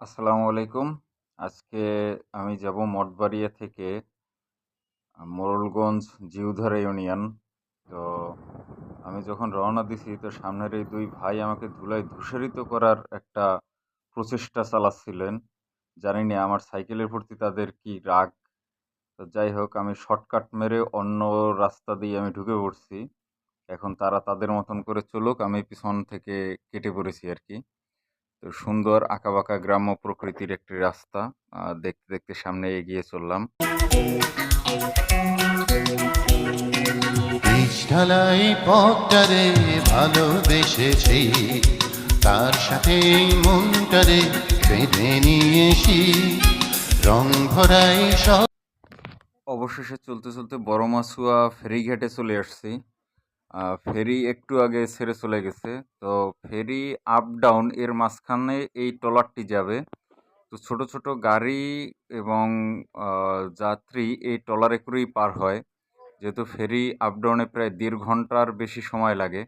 আসসালামু আলাইকুম। আজকে আমি যাব মঠবাড়িয়া থেকে মোড়লগঞ্জ জিউধরা ইউনিয়ন। তো আমি যখন রওনা দিছি তো সামনের এই ২ ভাই আমাকে ধুলায় ধূসরিত করার একটা প্রচেষ্টা চালাচ্ছিলেন। জানি না আমার সাইকেলের প্রতি তাদের কি রাগ। তো যাই হোক আমি শর্টকাট মেরে অন্য রাস্তা দিয়ে আমি ঢুকে পড়ছি। এখন তারা তাদের মতন করে চলুক, আমি পিছন থেকে কেটে পড়েছি আরকি। তো সুন্দর আঁকাবাঁকা গ্রাম্য প্রকৃতির একটি রাস্তা। দেখতে, দেখতে সামনে এগিয়ে চললাম। বীজ ঢালাই পথটারে ভালোবেসেছি, তার সাথে মনটারে বেঁধে নিয়েছি, রং ভরাই সব। অবশেষে চলতে, চলতে বড়মাছুয়া ফেরিঘাটে চলে আসছি। ফেরি একটু আগে ছেড়ে চলে গেছে। তো ফেরি আপ ডাউন এর মাঝখানে এই ট্রলারটি যাবে। তো ছোট, ছোট গাড়ি এবং যাত্রী এই ট্রলারে করেই পার হয়। যেহেতু ফেরি আপ ডাউনে প্রায় ১.৫ ঘন্টার বেশি সময় লাগে।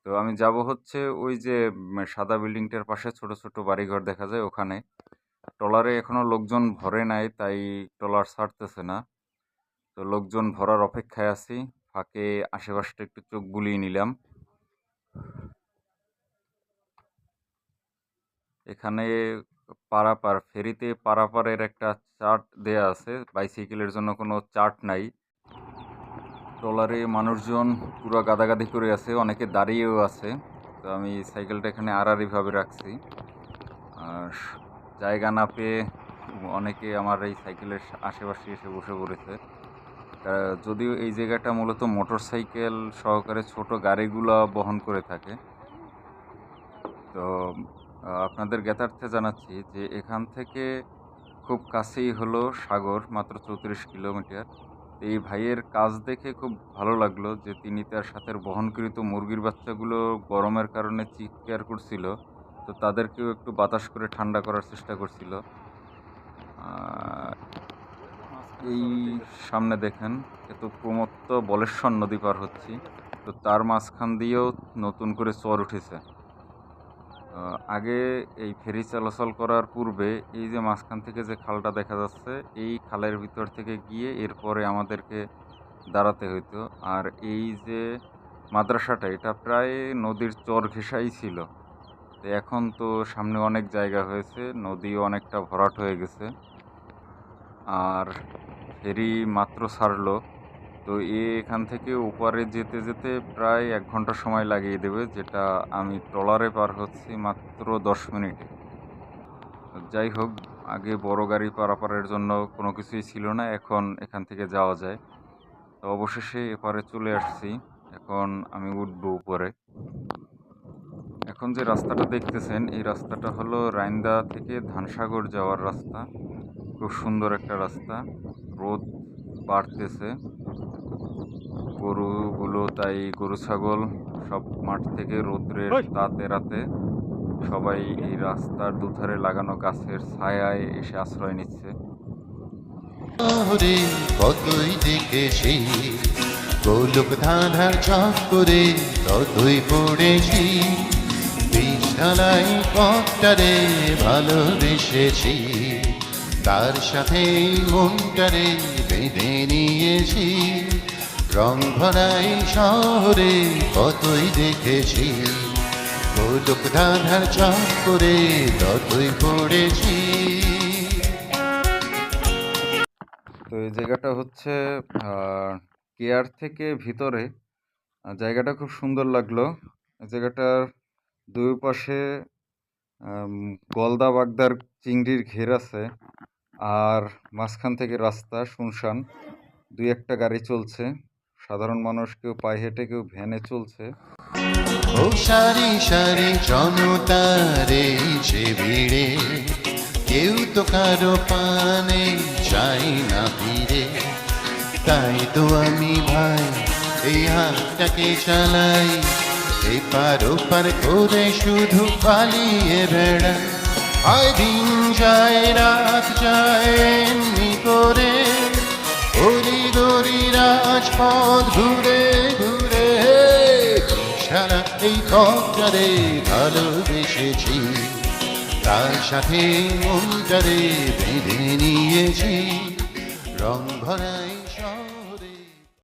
তো আমি যাব হচ্ছে ওই যে সাদা বিল্ডিংটার পাশে ছোট, ছোট বাড়িঘর দেখা যায় ওখানে। ট্রলারে এখনো লোকজন ভরে নাই, তাই ট্রলার ছাড়তেছে না। তো লোকজন ভরার অপেক্ষায় আছি। ফাঁকে আশেপাশটা একটু চোখ বুলিয়ে নিলাম। এখানে পারাপার, ফেরিতে পারাপারের একটা চার্ট দেয়া আছে। বাইসাইকেলের জন্য কোনো চার্ট নাই। ট্রলারে মানুষজন পুরা গাদাগাদি করে আছে, অনেকে দাঁড়িয়েও আছে। তো আমি সাইকেলটা এখানে আড়াআড়িভাবে রাখছি। আর জায়গা না পেয়ে অনেকে আমার এই সাইকেলের আশেপাশে এসে বসে পড়েছে। যদিও এই জায়গাটা মূলত মোটরসাইকেল সহকারে ছোট গাড়িগুলা বহন করে থাকে। তো আপনাদের জ্ঞাতার্থে জানাচ্ছি যে এখান থেকে খুব কাছেই হলো সাগর, মাত্র ৩৪ কিলোমিটার। এই ভাইয়ের কাজ দেখে খুব ভালো লাগলো যে তিনি তার সাথে বহনকৃত মুরগির বাচ্চাগুলো গরমের কারণে চিৎকার করছিল। তো তাদেরকেও একটু বাতাস করে ঠান্ডা করার চেষ্টা করছিল। আর এই সামনে দেখেন, এ তো প্রমত্ত বলেশ্বর নদী পার হচ্ছি। তো তার মাঝখান দিয়েও নতুন করে চর উঠেছে। আগে এই ফেরি চলাচল করার পূর্বে এই যে মাঝখান থেকে যে খালটা দেখা যাচ্ছে, এই খালের ভিতর থেকে গিয়ে এরপরে আমাদেরকে দাঁড়াতে হইতো। আর এই যে মাদ্রাসাটা, এটা প্রায় নদীর চর ঘেঁষাই ছিল। তো এখন তো সামনে অনেক জায়গা হয়েছে, নদীও অনেকটা ভরাট হয়ে গেছে। আর ফেরি মাত্র ছাড়লো। তো এখান থেকে ওপারে যেতে যেতে প্রায় ১ ঘন্টা সময় লাগিয়ে দেবে, যেটা আমি ট্রলারে পার হচ্ছি মাত্র ১০ মিনিটে। যাই হোক, আগে বড় গাড়ি পারাপারের জন্য কোনো কিছুই ছিল না, এখন এখান থেকে যাওয়া যায়। তো অবশেষে এপারে চলে আসছি। এখন আমি উঠবো উপরে। এখন যে রাস্তাটা দেখতেছেন, এই রাস্তাটা হলো রাইন্দা থেকে ধানসাগর যাওয়ার রাস্তা। খুব সুন্দর একটা রাস্তা। রোদ বাড়তেছে। গরুগুলো, তাই গরু ছাগল সব মাঠ থেকে রৌদ্রের তাত এড়াতে সবাই এই রাস্তার দুধারে লাগানো গাছের ছায়ায় এসে আশ্রয় নিচ্ছে। শহরে কতই দেখেছি, গোলক ধাঁধার চক্করে ততই পড়েছি, বীজ ঢালাই পথটারে ভালোবেসেছি, তার সাথে মনটারে বেঁধে নিয়েছি, রং ভরাই শহরে কতই দেখেছি, গোলক ধাঁধার চক্করে ততই পড়েছি। তো এই জায়গাটা হচ্ছে কেয়ার থেকে ভিতরে। জায়গাটা খুব সুন্দর লাগলো। এই জায়গাটার দুই পাশে গলদা বাগদার চিংড়ির ঘের আছে। আর মাঝখান থেকে রাস্তা শুনশান। ২-১টা গাড়ি চলছে। সাধারণ মানুষ কেউ পায়ে হেঁটে, কেউ ভ্যানে চলছে। ও সারি সারি জনতারে যে ভিড়ে, কেউ তো কারো পানে চাই না ফিরে, তাই তো আমি ভাই এই হাতটাকে চালাই, এপার ওপার করে শুধু পালিয়ে বেড়াই, হয় দিন যায় রাত যায় এমনি করে, গড়ি গড়ি রাজপথ ঘুরে ঘুরে, সারা এই পথটারে ভালোবেসেছি, তার সাথে মনটারে বেঁধে নিয়েছি রং ভরাই শহরে